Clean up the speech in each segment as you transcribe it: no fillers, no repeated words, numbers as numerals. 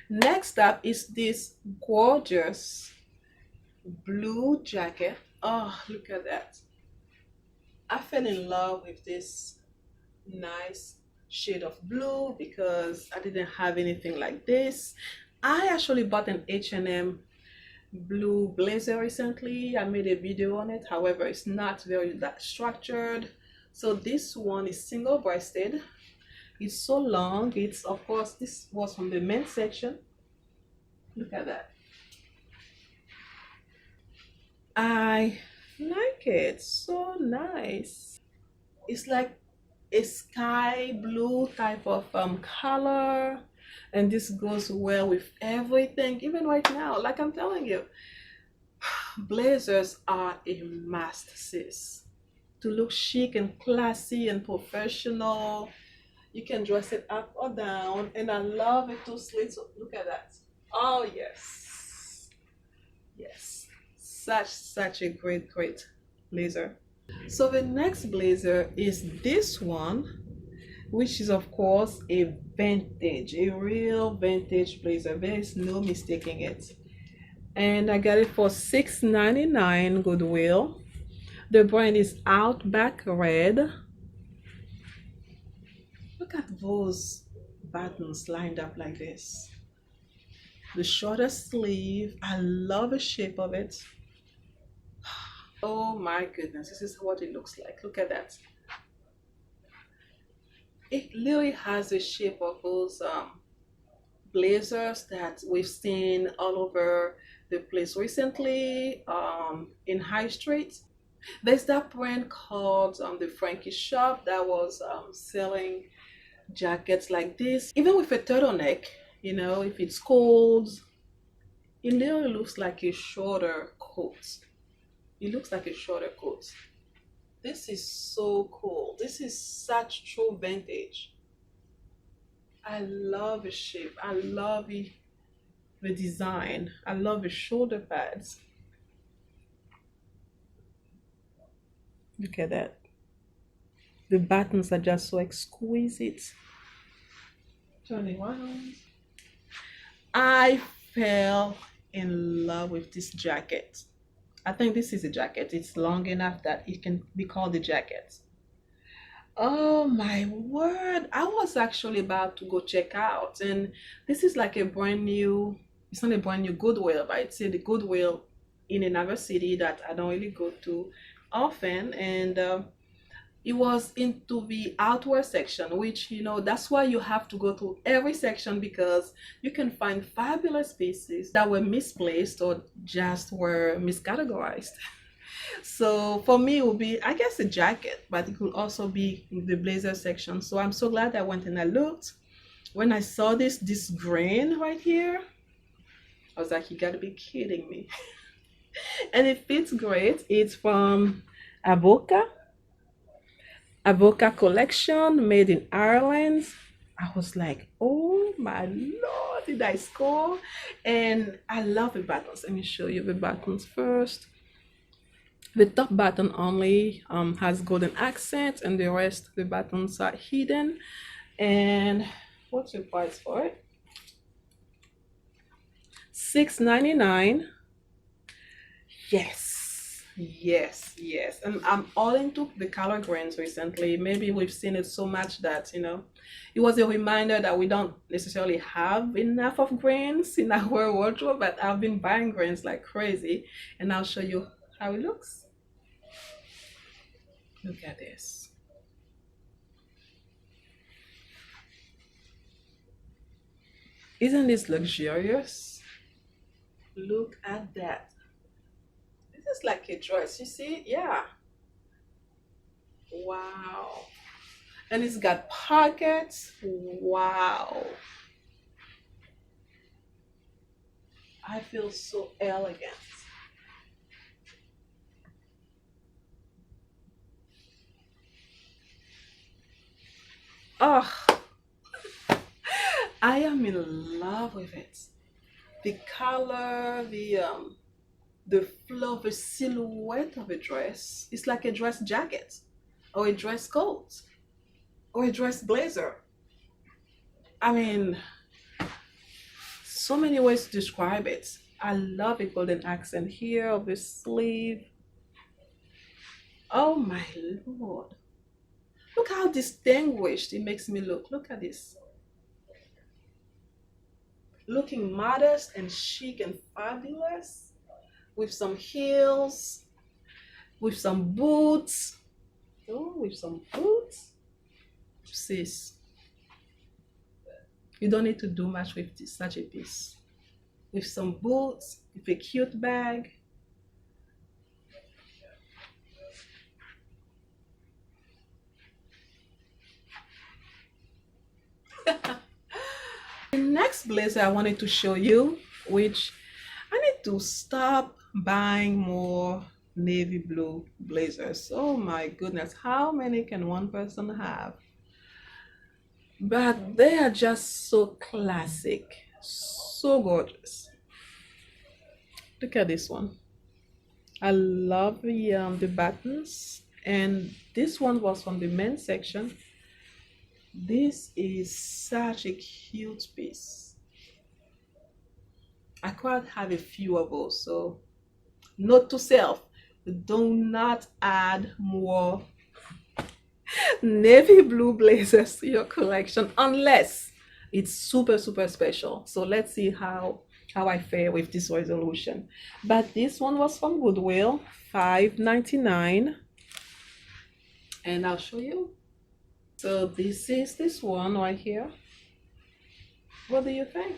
Next up is this gorgeous blue jacket. Oh, look at that. I fell in love with this nice shade of blue because I didn't have anything like this. I actually bought an H&M blue blazer recently. I made a video on it. However, it's not very that structured. So this one is single breasted. It's so long. It's, of course, this was from the men's section. Look at that. I like it. So nice. It's like a sky blue type of color, and this goes well with everything. Even right now, like I'm telling you, blazers are a must, sis. To look chic and classy and professional, you can dress it up or down, and I love it too. Slits. Look at that. Oh yes, yes, such a great blazer. So the next blazer is this one, which is of course a vintage, a real vintage blazer. There is no mistaking it. And I got it for $6.99 Goodwill. The brand is Outback Red. Look at those buttons lined up like this. The shorter sleeve, I love the shape of it. Oh my goodness, this is what it looks like. Look at that. It literally has the shape of those blazers that we've seen all over the place recently in High Street. There's that brand called the Frankie Shop that was selling jackets like this, even with a turtleneck. You know, if it's cold, it literally looks like a shorter coat. It looks like a shorter coat. This is so cool. This is such true vintage. I love the shape. I love the design. I love the shoulder pads. Look at that. The buttons are just so exquisite. Turn it around. I fell in love with this jacket. I think this is a jacket. It's long enough that it can be called a jacket. Oh my word. I was actually about to go check out, and this is like a brand new, it's not a brand new Goodwill, but it's in the Goodwill in another city that I don't really go to often. And it was into the outwear section, which, you know, that's why you have to go to every section, because you can find fabulous pieces that were misplaced or just were miscategorized. So for me, it would be, I guess, a jacket, but it could also be in the blazer section. So I'm so glad I went and I looked. When I saw this green right here, I was like, you gotta be kidding me. And it fits great. It's from Avoca collection, made in Ireland. I was like, oh my lord, did I score? And I love the buttons. Let me show you the buttons first. The top button only has golden accents, and the rest the buttons are hidden. And what's the price for it? $6.99. Yes. And I'm all into the color greens recently. Maybe we've seen it so much that, you know, it was a reminder that we don't necessarily have enough of greens in our wardrobe, but I've been buying greens like crazy, and I'll show you how it looks. Look at this. Isn't this luxurious? Look at that. This is like a dress, you see? Yeah. Wow. And it's got pockets. Wow. I feel so elegant. Oh, I am in love with it. The color, the flow, the silhouette of a dress. It's like a dress jacket or a dress coat or a dress blazer. I mean, so many ways to describe it. I love a golden accent here of the sleeve. Oh my Lord. Look how distinguished it makes me look. Look at this. Looking modest and chic and fabulous with some heels, with some boots. Oh, with some boots. Sis, you don't need to do much with this, such a piece. With some boots, with a cute bag. The next blazer I wanted to show you, which I need to stop buying more navy blue blazers. Oh my goodness, how many can one person have? But they are just so classic, so gorgeous. Look at this one. I love the buttons, and this one was from the men's section. This is such a cute piece. I quite have a few of those, so note to self, do not add more navy blue blazers to your collection unless it's super special. So let's see how I fare with this resolution. But this one was from Goodwill, $5.99, and I'll show you. So this is this one right here. What do you think?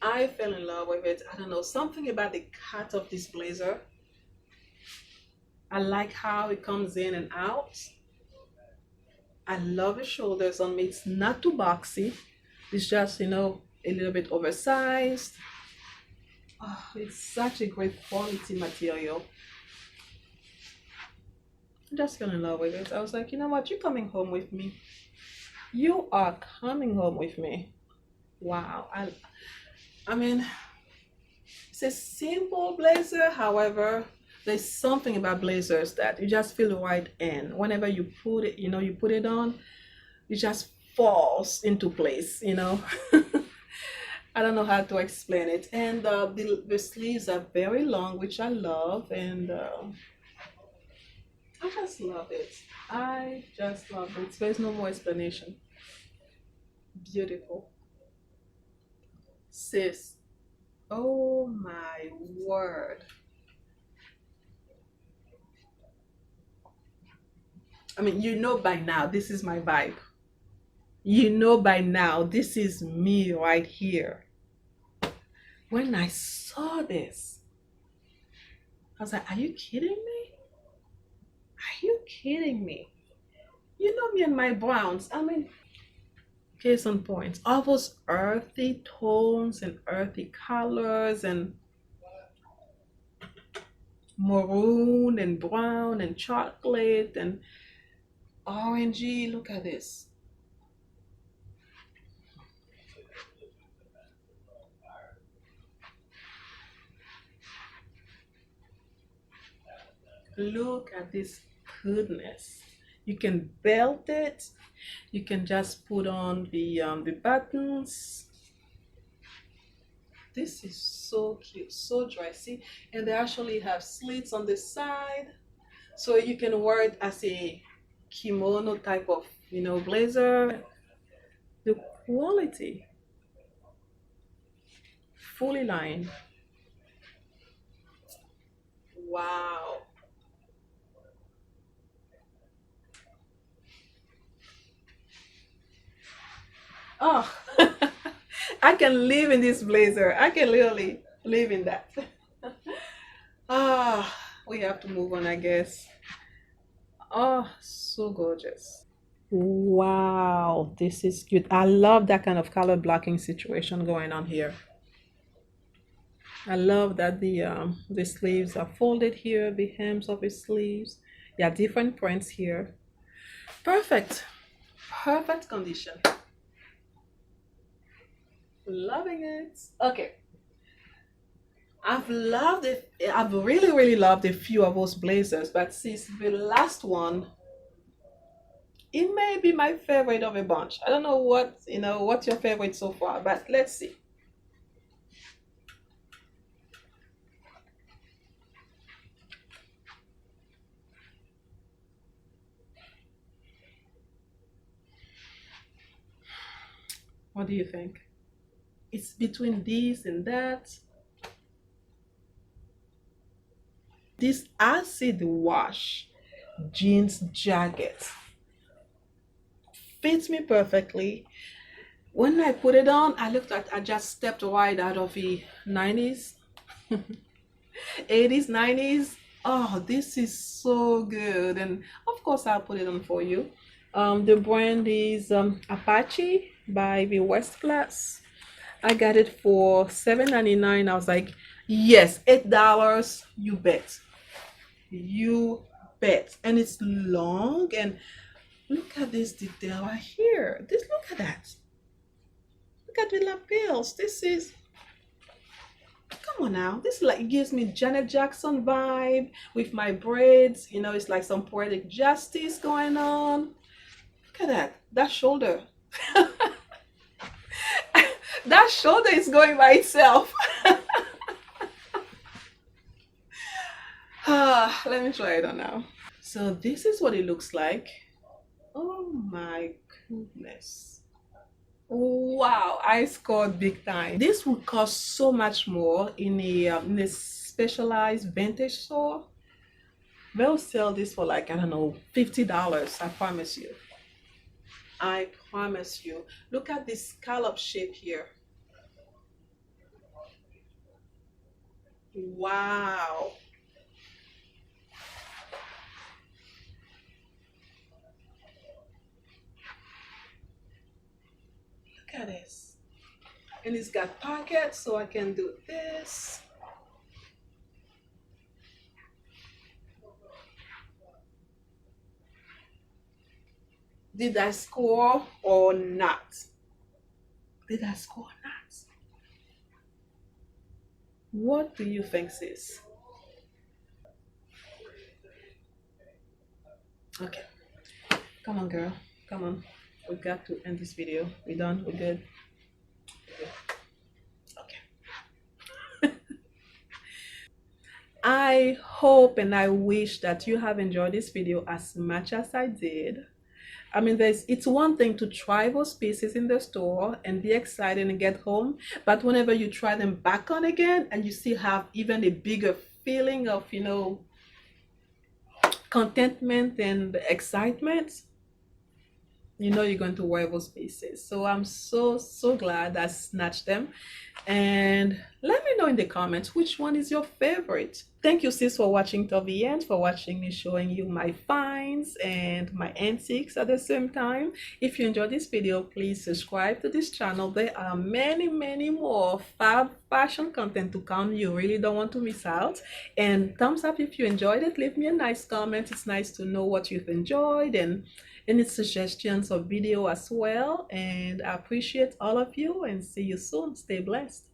I fell in love with it. I don't know, something about the cut of this blazer. I like how it comes in and out. I love the shoulders on me. It's not too boxy. It's just, you know, a little bit oversized. Oh, it's such a great quality material. I just fell in love with it. I was like, you know what? You're coming home with me. You are coming home with me. Wow. I mean, it's a simple blazer. However, there's something about blazers that you just feel right in. Whenever you put it, you know, you put it on, it just falls into place, you know. I don't know how to explain it. And the sleeves are very long, which I love, and I just love it. I just love it. There's no more explanation. Beautiful. Sis, oh my word. I mean, you know by now, this is my vibe. You know by now, this is me right here. When I saw this, I was like, are you kidding me? Are you kidding me? You know me and my browns. I mean, case on point. All those earthy tones and earthy colors and maroon and brown and chocolate and orangey. Look at this. Look at this goodness. You can belt it. You can just put on the buttons. This is so cute, so dressy, and they actually have slits on the side, so you can wear it as a kimono type of, you know, blazer. The quality, fully lined. Wow. Oh, I can live in this blazer. I can literally live in that. Ah, we have to move on, I guess. Oh, so gorgeous. Wow, this is cute. I love that kind of color blocking situation going on here. I love that the sleeves are folded here, the hems of the sleeves. Yeah, different prints here. Perfect. Perfect condition. Loving it. Okay. I've really loved a few of those blazers, but since the last one It may be my favorite of a bunch. I don't know what's your favorite so far, but let's see. What do you think? It's between this and that. This acid wash jeans jacket fits me perfectly. When I put it on, I just stepped right out of the 90s, 80s, 90s. Oh, this is so good. And of course, I'll put it on for you. The brand is Apache by the West Class. I got it for $7.99. I was like, yes, $8. You bet. You bet. And it's long. And look at this detail right here. Look at that. Look at the lapels. This is, come on now. This like gives me Janet Jackson vibe with my braids. It's like some poetic justice going on. Look at that. That shoulder. That shoulder is going by itself. Let me try it on now. So this is what it looks like. Oh my goodness. Wow, I scored big time. This would cost so much more in a specialized vintage store. They'll sell this for like, I don't know, $50. I promise you. I promise you. Look at this scallop shape here. Wow. Look at this. And it's got pockets, so I can do this. Did I score or not? Did I score or not? What do you think, sis? Okay. Come on, girl. Come on. We got to end this video. We done? We good? Okay. I hope and I wish that you have enjoyed this video as much as I did. I mean, it's one thing to try those pieces in the store and be excited and get home, but whenever you try them back on again and you still have even a bigger feeling of, contentment and excitement, you're going to wear those pieces. So I'm so glad I snatched them. And let me know in the comments which one is your favorite. Thank you, sis, for watching till the end, for watching me showing you my finds and my antiques at the same time. If you enjoyed this video, please subscribe to this channel. There are many more fab fashion content to come. You really don't want to miss out. And thumbs up if you enjoyed it. Leave me a nice comment. It's nice to know what you've enjoyed and any suggestions of video as well. And I appreciate all of you and see you soon. Stay blessed.